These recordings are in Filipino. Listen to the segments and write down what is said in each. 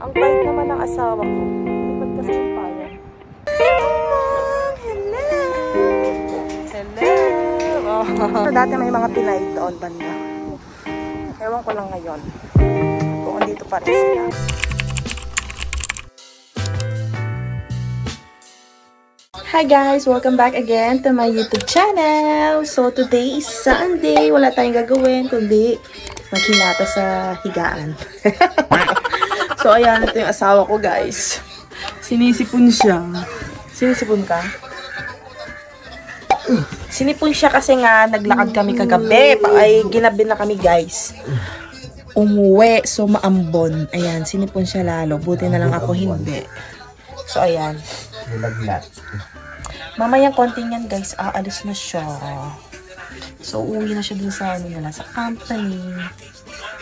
Ang bait naman ng asawa ko. Lipat kasi yung payan. Hello! Hello! Oh. Dati may mga Pinay doon banda. Ewan ko lang ngayon. Kung andito pa rin sila. Hi guys! Welcome back again to my YouTube channel. So today is Sunday. Wala tayong gagawin kundi maghinata sa higaan. So ayan, ito yung asawa ko guys. Sinisipon siya. Sinisipon ka? Sinipon siya kasi nga naglakad kami kagabi. Ay ginabi na kami guys. Umuwi. So maambon. Ayan, sinipon siya lalo. Buti na lang ako hindi. So ayan. Mamayang konting yan guys, aalis na siya. So uwi na siya dun sa ano nila, sa company.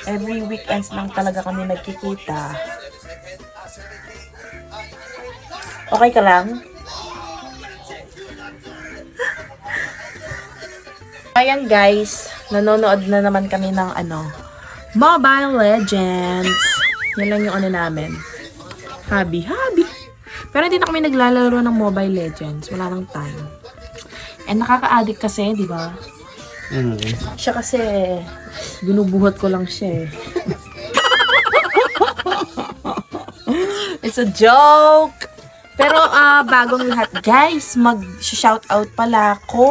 Every weekends lang talaga kami nagkikita. Okay ka lang? Ayan guys, nanonood na naman kami ng ano, Mobile Legends. Yan lang yung ano namin. Hobby. Pero hindi na kami naglalaro ng Mobile Legends. Wala nang time. And nakaka-addict kasi, di ba? Siya kasi, binubuhat ko lang siya eh. It's a joke! Pero bagong lahat, guys, mag-shoutout pala ako.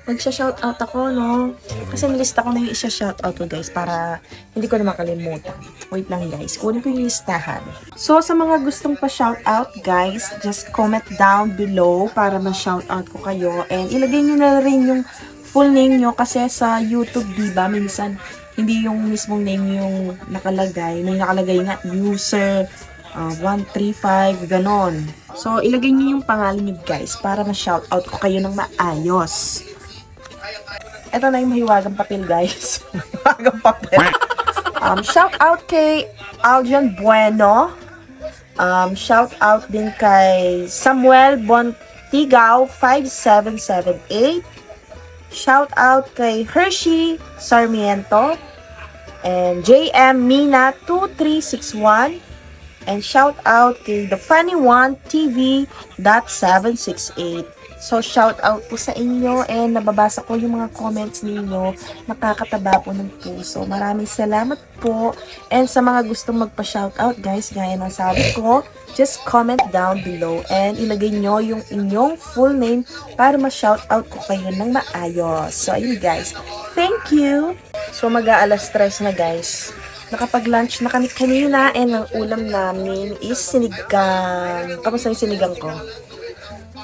Mag-shoutout ako, no? Kasi nilista ko na yung isa-shoutout ko, guys, para hindi ko na makalimutan. Wait lang, guys. Kunin ko yung listahan. So, sa mga gustong pa-shoutout, guys, just comment down below para ma-shoutout ko kayo. And ilagay nyo na rin yung full name nyo kasi sa YouTube, diba, minsan hindi yung mismong name yung nakalagay. May nakalagay nga, user 135, ganon. So, ilagay nyo yung pangalan nyo, guys, para ma-shoutout ko kayo ng maayos. Ito na yung mahiwagang papel, guys. Mahiwagang papel. Shout out kay Aljan Bueno. Shout out din kay Samuel Bontigao 5778. Shout out kay Hershey Sarmiento. And JM Mina 2361. And shout out kay The Funny One TV .768. So, shout out po sa inyo and nababasa ko yung mga comments ninyo. Nakakataba po ng puso. Maraming salamat po. And sa mga gustong magpa-shout out guys, gaya ng sabi ko, just comment down below and ilagay nyo yung inyong full name para ma-shout out ko kayo ng maayos. So, ayun guys. Thank you! So, mag-aalas 3 na guys. Nakapag-lunch na kami kanina and ang ulam namin is sinigang. Kamusta yung sinigang ko?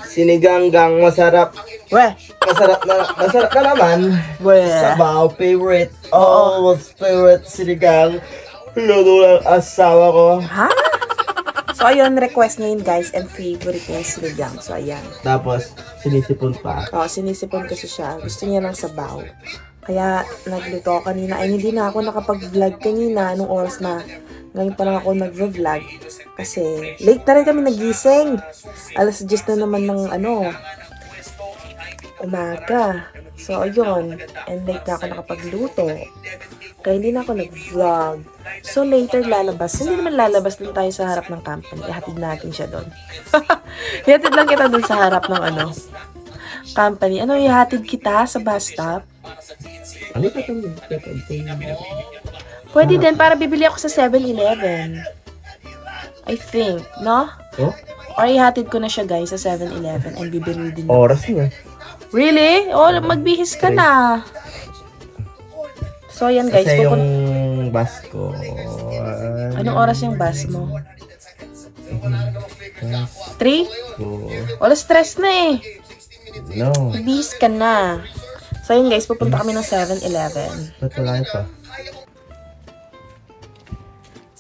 Siniganggang masarap. Weh! Masarap na naman. Weh! Sabaw, favorite. Almost favorite sinigang. Luto ng asawa ko. Ha? So, ayun, request niya yun, guys. And favorite niya yung sinigang. So, ayan. Tapos, sinisipon pa. Oo, sinisipon kasi siya. Gusto niya ng sabaw. Kaya, nagluto ako kanina. Ay, hindi na ako nakapag-vlog kanina. Anong oras na? Ngayon pa lang ako nag-vlog. Kasi, late na rin kami nagising. Alas 10 na naman ng, umaga. So, ayun. And late na ako nakapagluto. Kaya hindi na ako nag-vlog. So, later lalabas. Hindi naman lalabas din tayo sa harap ng company. Ihatid natin siya doon. Ihatid lang kita doon sa harap ng, company. Ihatid kita sa bus stop? Ano ka ito? Pwede din, para bibili ako sa 7-Eleven. I think, no? Oh? Or ihatid ko na siya guys sa 7-Eleven and bibili din. Oras niya. Really? Oh, magbihis ka na. So, yan guys. Kasi yung bus ko. Anong oras yung bus mo? 3? Wala stress na eh. No. Magbihis ka na. So, yun guys. Pupunta kami ng 7-Eleven. Ba't wala pa?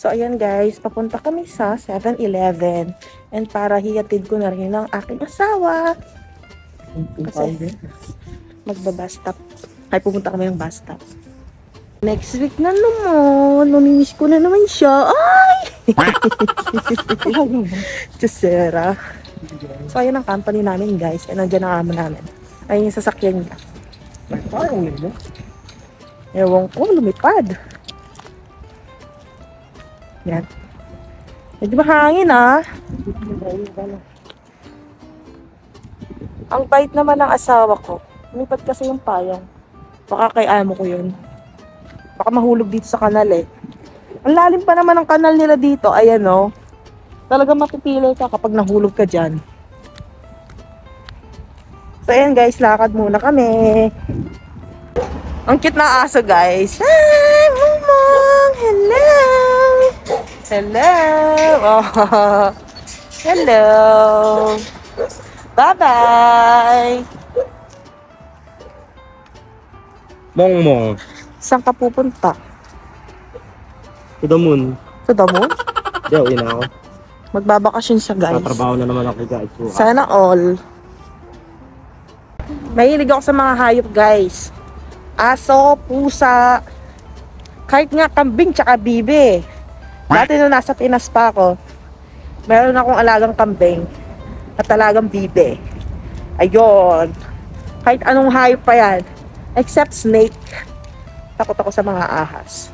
So, ayan guys, papunta kami sa 7-Eleven. And para hihatid ko na rin ang aking asawa. Kasi magbabus stop. Ay, pupunta kami ng bus stop. Next week na naman. Mamimiss ko na naman siya. Ay! Chusera. So, ayan ang company namin guys. And nandiyan ang amo namin. Ayun yung sasakyan niya. Ewan ko, lumipad. Yan. Medyo mahangin ah. Ang bait naman ng asawa ko. Lumipat kasi yung payong. Baka kay amo ko yun. Baka mahulog dito sa kanal eh. Ang lalim pa naman ng kanal nila dito. Ayan o. Talaga mapipili ka kapag nahulog ka dyan. So ayan guys, lakad muna kami. Ang cute na aso guys. Hi, Momong! Hello! Hello! Oh. Hello! Bye-bye! Mong. Saan ka pupunta? To the moon. To the moon? Di, uwi na ako. Magbabakasyon siya guys. Tatrabaho na naman ako guys. Sana all. Mahilig ako sa mga hayop guys. Aso, pusa, kahit nga kambing tsaka bibe. Dati nung nasa Pinas pa ako, meron akong alagang kambing at alagang bibe. Ayun. Kahit anong hayop pa yan. Except snake. Takot ako sa mga ahas.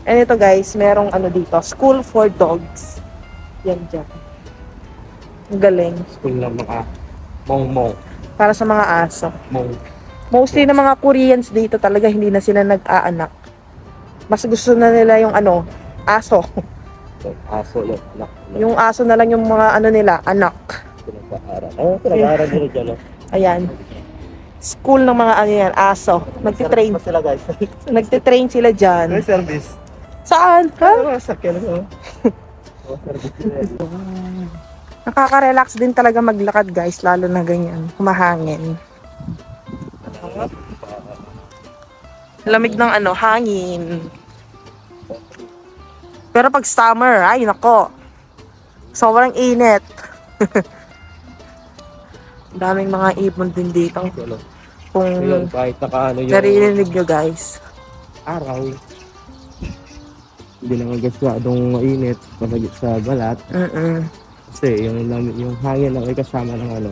And ito guys, merong ano dito, school for dogs. Yan dyan. Ang galing. School ng mga mong. Para sa mga aso. Mong. Mostly ng mga Koreans dito talaga hindi na sila nag-aanak. Mas gusto na nila yung ano, aso. Aso lang. Yung aso na lang yung mga ano nila, anak. Pinag-aaral. Oh, pinag-aaral nila dyan. Ayan. School ng mga ano yan, aso. Nagtitrain. Sila guys. Nagtitrain sila dyan. May service. Saan? Ha? Sakyan mo. Nakaka-relax din talaga maglakad guys, lalo na ganyan, humahangin. Lamig ng ano, hangin. Pero pag summer, ay nako. Sobrang init. Daming mga ibon din dito. Kung kahit nakaano yung naririnig nyo guys. araw. Hindi naman gasyadong mainit kapag sa balat. Kasi yung hangin lang ay kasama ng ano,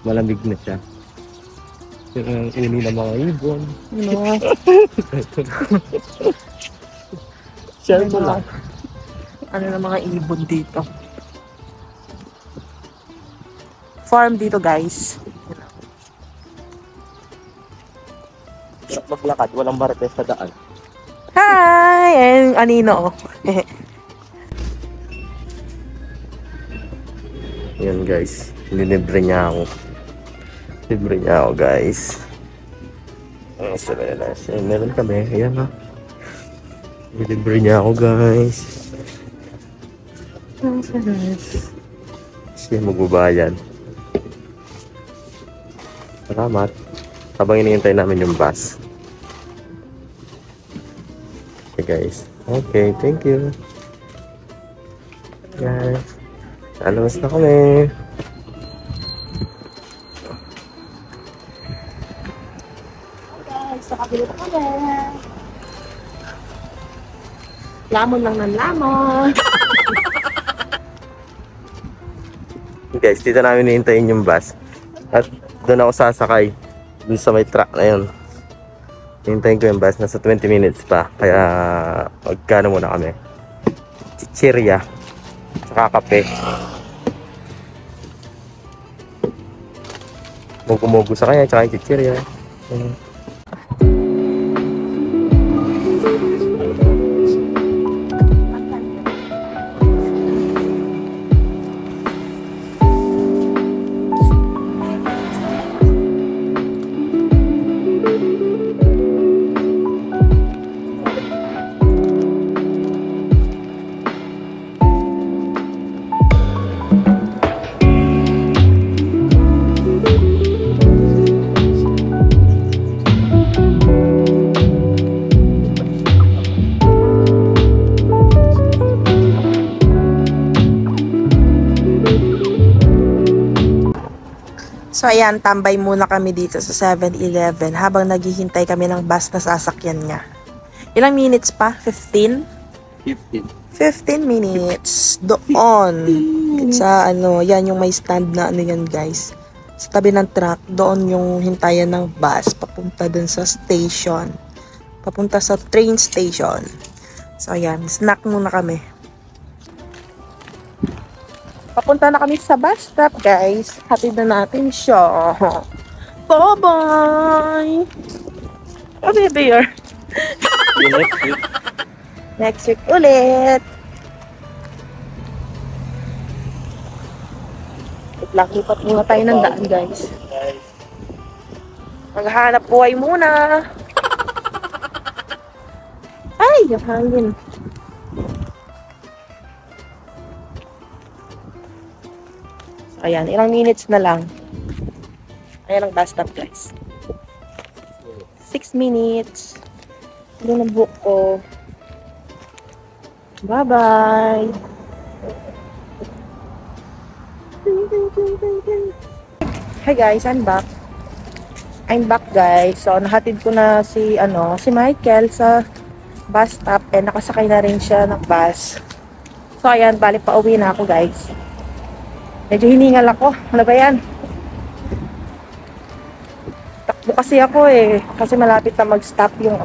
malamig na siya. Yung inini ng mga ibon. Ano? Share mo lang. Ano ng mga ibon dito. Farm dito guys. Maglakad, walang marites sa daan. Hi! And anino. Yan guys, linibre niya ako. Libre niya ako guys. Ang sarili na siya. Meron kami, ayan ha. Linibre niya ako guys. Siya magbabayad. Salamat. Habang hinihintay namin yung bus. Okay guys. Okay, thank you. Guys. Alamos na kami. Guys, nakabili pa kami. Lamon lang ng lamon. Guys, dito namin hihintayin yung bus. At doon ako sasakay. Doon sa may truck na yun. Hihintayin ko yung bus. Nasa 20 minutes pa. Kaya magkano muna kami. Chichirya. Saka kape. Mugu-mugu sa kanya. Tsaka yung chichirya. So ayan, tambay muna kami dito sa 7-Eleven habang naghihintay kami ng bus na sasakyan niya. Ilang minutes pa? 15? 15 minutes. Doon. Sa ano, yan yung may stand na ano yan guys. Sa tabi ng truck, doon yung hintayan ng bus papunta dun sa station. papunta sa train station. So, ayan. Snack muna kami. Papunta na kami sa bus stop, guys. Hatid na natin siya. Bye-bye! Oh, baby, you're... Next week ulit. Lipat muna tayo ng daan, guys. Maghanap buhay muna. Ay, yung hangin. So, ayan, ilang minutes na lang. Ayan ang bus stop, guys. 6 minutes. Doon ang book ko. Bye-bye! Hi guys, I'm back. Guys. So, nahatid ko na si Michael sa bus stop. Nakasakay na rin siya ng bus. So, ayan, balik pa uwi na ako, guys. Medyo hiningal ako. Ano ba yan? Takbo kasi ako eh. Kasi malapit na mag-stop yung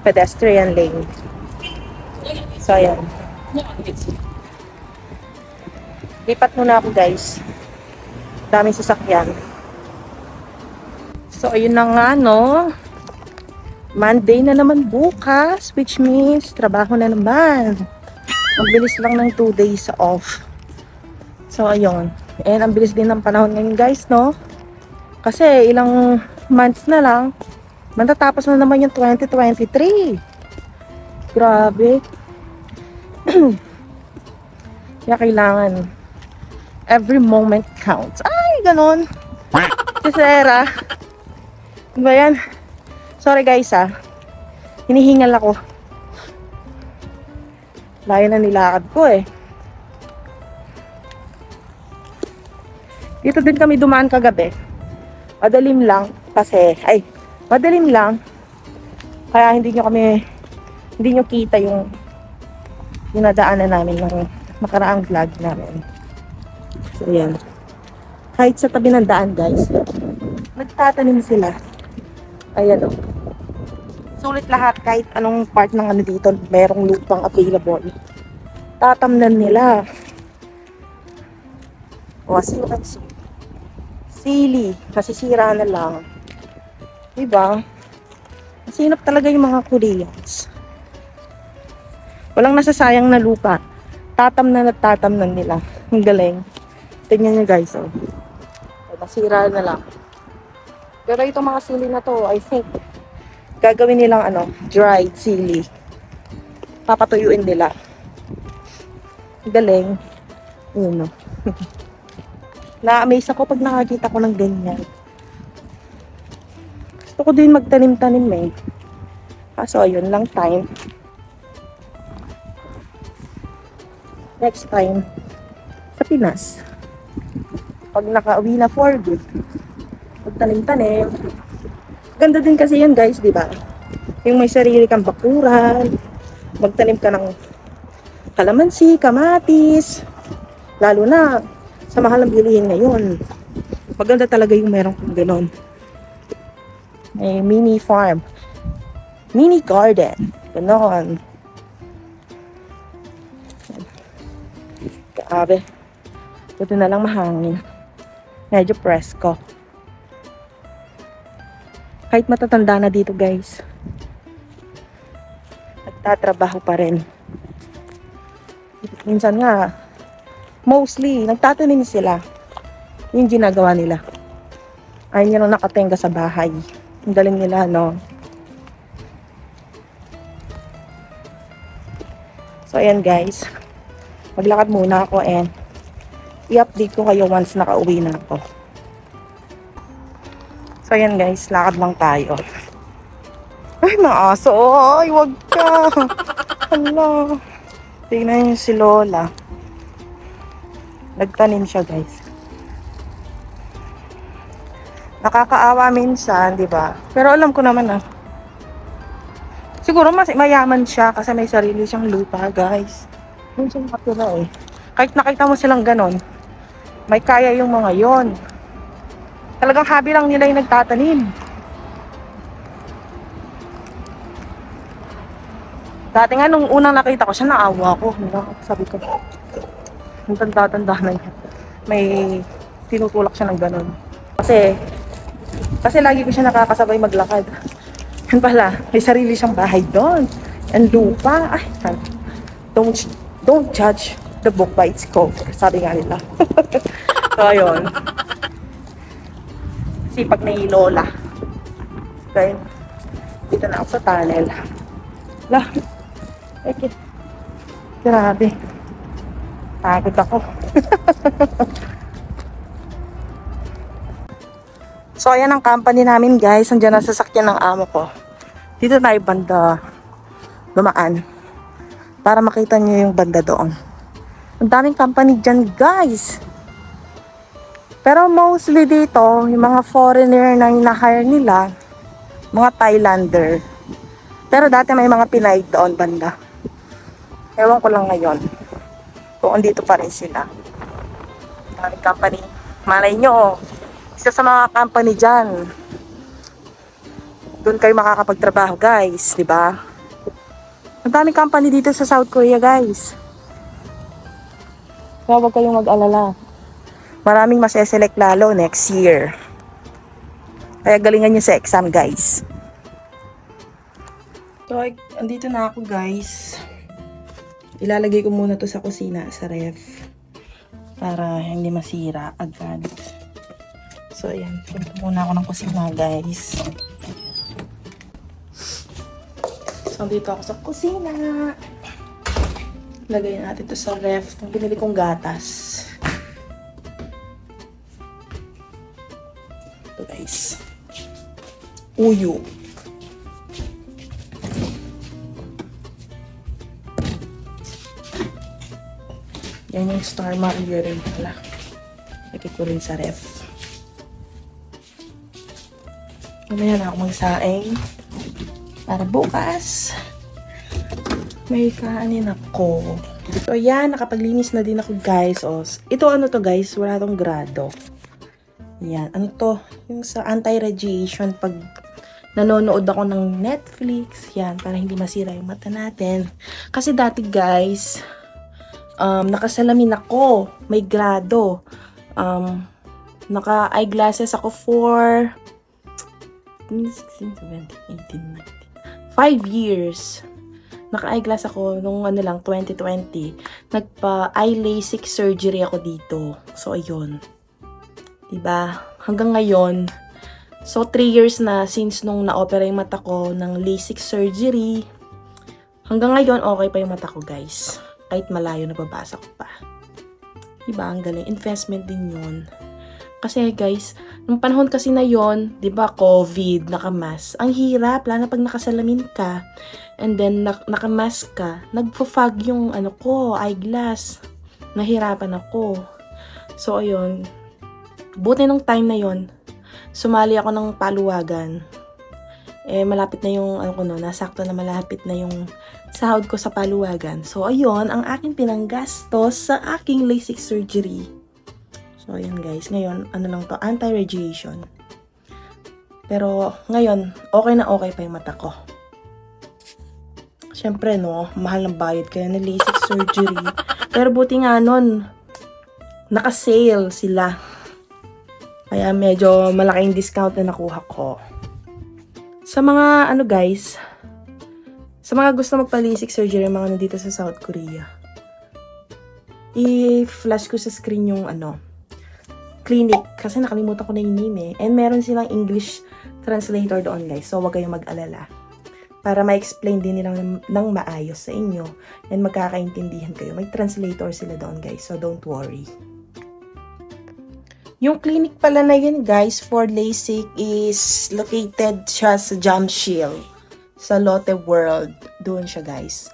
pedestrian lane. So, ayan. Lipat muna ako, guys. Daming sasakyan. So, ayun na nga, no? Monday na naman bukas, which means trabaho na naman. Ang bilis lang ng 2 days off. So, ayun. And ang bilis din ng panahon ngayon, guys, no? Kasi ilang months na lang, matatapos na naman yung 2023. Grabe. Kaya kailangan every moment counts. Ay, ganon. Kisera. Diba yan? Sorry guys hinihingal ako. Layo na nilakad ko eh. Dito din kami dumaan kagabi. Madilim lang kasi, madilim lang. Kaya hindi nyo kita yung nadaanan namin ng nakaraang vlog namin. So, yan. Kahit sa tabi ng daan, guys, nagtatanim sila. Ayan, o. Sulit lahat, kahit anong part ng dito, merong lupang available. Tatamnan nila. O, sino kasi? Sili. Nasisira na lang. Diba? Masinap talaga yung mga Koreans. Walang nasasayang na lupa. Tatamnan at tatamnan nila. Ang galing. Tingnan nyo guys, oh. Nasira na lang. Pero itong mga sili na to, I think, gagawin nilang dried sili. Papatuyuin nila. Ang galing. Yun, no. Na-amaze ako pag nakakita ko ng ganyan. Gusto ko din magtanim-tanim eh. Kaso, ayun lang time. Next time, sa Pinas. Pag nakauwi na for good, magtanim-tanim. Ganda din kasi yan guys, di ba? Yung may sarili kang bakuran, magtanim ka ng kalamansi, kamatis, lalo na sa mahal ng bilihin ngayon. Maganda talaga yung meron kong ganon. May mini farm, mini garden, ganon. Grabe. Buti na lang mahangin. Medyo presko. Kahit matatanda na dito guys, nagtatrabaho pa rin. Minsan nga, mostly, nagtatanim sila. Yung ginagawa nila. Ayaw nila nakatenga sa bahay. Ang galing nila, no? So, ayan guys. Maglakad muna ako and i-update ko kayo once nakauwi na ako. So, ayan guys. Lakad lang tayo. Ay, mga aso. Ay, wag ka. Hala. Tingnan niyo si Lola. Nagtanim siya guys. Nakakaawa minsan, di ba? Pero alam ko naman siguro mas mayaman siya kasi may sarili siyang lupa guys. Yun siya nakatira eh. Kahit nakita mo silang ganon, may kaya yung mga yon. Talagang hobby lang nila yung nagtatanim. Dati nga, nung unang nakita ko siya, naawa ko. Sabi ko, ang tanda-tanda na niya. May tinutulak siya ng ganun. Kasi lagi ko siya nakakasabay maglakad. Yan pala, may sarili siyang bahay doon. And lupa. Ay, don't judge the book by its cover. Sabi nga nila. So, ayun. Sipag na yung lola. Okay. Dito na ako sa tunnel. Lah. Okay. Grabe. Pagod ako. So, ayan ang company namin, guys. Andiyan ang sasakyan ng amo ko. Dito tayo banda dumaan. Para makita niyo yung banda doon. Ang daming company dyan, guys. Pero mostly dito, yung mga foreigner na hina-hire nila, mga Thailander. Pero dati may mga Pinay doon banda. Ewan ko lang ngayon kung andito pa rin sila. Daming company. Malay nyo, isa sa mga company dyan. Doon kayo makakapagtrabaho, guys. Diba? Ang daming company dito sa South Korea, guys. Kaya huwag kayong mag-alala. Maraming mas-select lalo next year. Kaya galingan nyo sa exam, guys. So, andito na ako, guys. Ilalagay ko muna to sa kusina, sa ref. Para hindi masira agad. So, ayan. Punta muna ako ng kusina, guys. So, dito ako sa kusina. Lagay natin to sa ref. Itong binili kong gatas. Ito, guys. Uyo. Yan yung Star Mario rin pala. Lagay ko rin sa ref. Mamaya na ako magsaing. Para bukas, may kaanin ako. So, yan. Nakapaglinis na din ako, guys. O, ito, ano to, guys? Wala tong grado. Yan. Ano to? Yung sa anti-radiation. Pag nanonood ako ng Netflix. Yan. Para hindi masira yung mata natin. Kasi dati, guys, nakasalamin ako. May grado. Naka-eyeglasses ako for 16, 17, 18, 19. 5 years. Naka-eyeglass ako nung 2020. Nagpa-eye LASIK surgery ako dito. So, ayun. Diba? Hanggang ngayon. So, 3 years na since nung na-opera yung mata ko ng LASIK surgery. Hanggang ngayon, okay pa yung mata ko, guys. Kahit malayo, nababasa ko pa. Diba? Ang galing. Investment din yun. Kasi, guys, nung panahon kasi na yon, di ba, COVID, nakamask. Ang hirap, lalo na pag nakasalamin ka, and then nakamask ka, nagpo-fog yung eyeglass. Nahirapan ako. So, ayun. Buti nung time na yon, sumali ako ng paluwagan. Malapit na yung, nasakto na malapit na yung sahod ko sa paluwagan. So, ayun, ang aking pinanggastos sa aking LASIK surgery. So, ayan guys. Ngayon, anti-radiation. Pero, ngayon, okay na okay pa yung mata ko. Siyempre, mahal ng bayad kaya na LASIK surgery. Pero buti nga nun, naka-sale sila. Kaya medyo malaking discount na nakuha ko. Sa mga, guys, sa mga gusto magpa-LASIK surgery, mga nandito sa South Korea, i-flash ko sa screen yung, clinic. Kasi nakalimutan ko na yung name eh. And meron silang English translator doon, guys. So, huwag kayong mag-alala. Para ma-explain din nila ng maayos sa inyo. And magkakaintindihan kayo. May translator sila doon, guys. So, don't worry. Yung clinic pala na yun, guys, for LASIK is located siya sa Jamshil. Sa Lotte World. Doon siya, guys.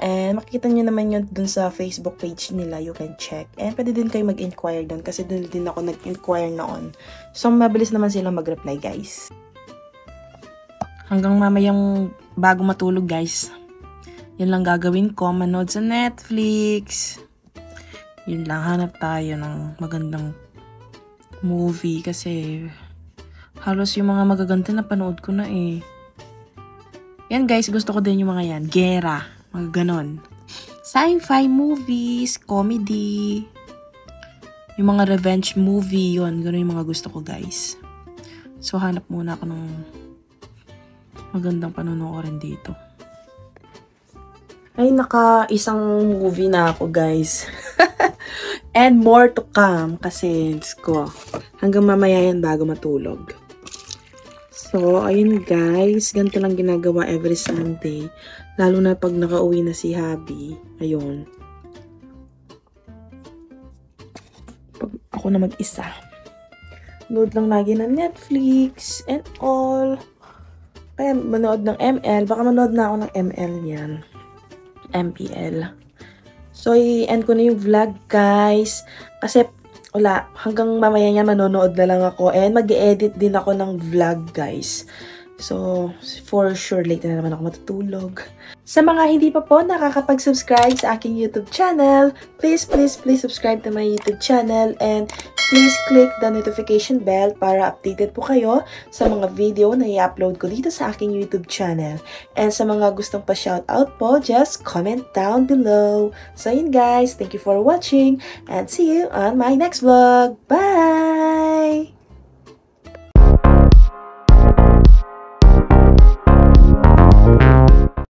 And makikita nyo naman yun dun sa Facebook page nila. You can check. And pwede din kayo mag-inquire dun kasi dun din ako nag-inquire noon. So, mabilis naman sila mag-reply, guys. Hanggang mamayang bago matulog, guys. Yan lang gagawin ko. Manood sa Netflix. Yun lang. Hanap tayo ng magandang movie kasi halos yung mga magaganda na panood ko na eh. Yan, guys. Gusto ko din yung mga yan. Gera. Mga ganon. Sci-fi movies, comedy, yung mga revenge movie, yun. Ganon yung mga gusto ko, guys. So, hanap muna ako ng magandang panonoorin dito. Ay, naka-isang movie na ako, guys. And more to come. Kasi, ko, hanggang mamaya yan bago matulog. So, ayun guys. Ganito lang ginagawa every Sunday. Lalo na pag nakauwi na si Habi. Ayun. Pag ako na mag-isa. Load lang lagi ng Netflix and all. Kaya manood ng ML. Baka manood na ako ng ML niyan. MPL. So, i-end ko na yung vlog, guys. Kasi, wala. Hanggang mamaya niya manonood na lang ako. And mag-edit din ako ng vlog, guys. So, for sure, late na naman ako matutulog. Sa mga hindi pa po nakakapag-subscribe sa aking YouTube channel, please subscribe to my YouTube channel. And please click the notification bell para updated po kayo sa mga video na i-upload ko dito sa aking YouTube channel. And sa mga gustong pa-shoutout po, just comment down below. So yun guys, thank you for watching and see you on my next vlog. Bye!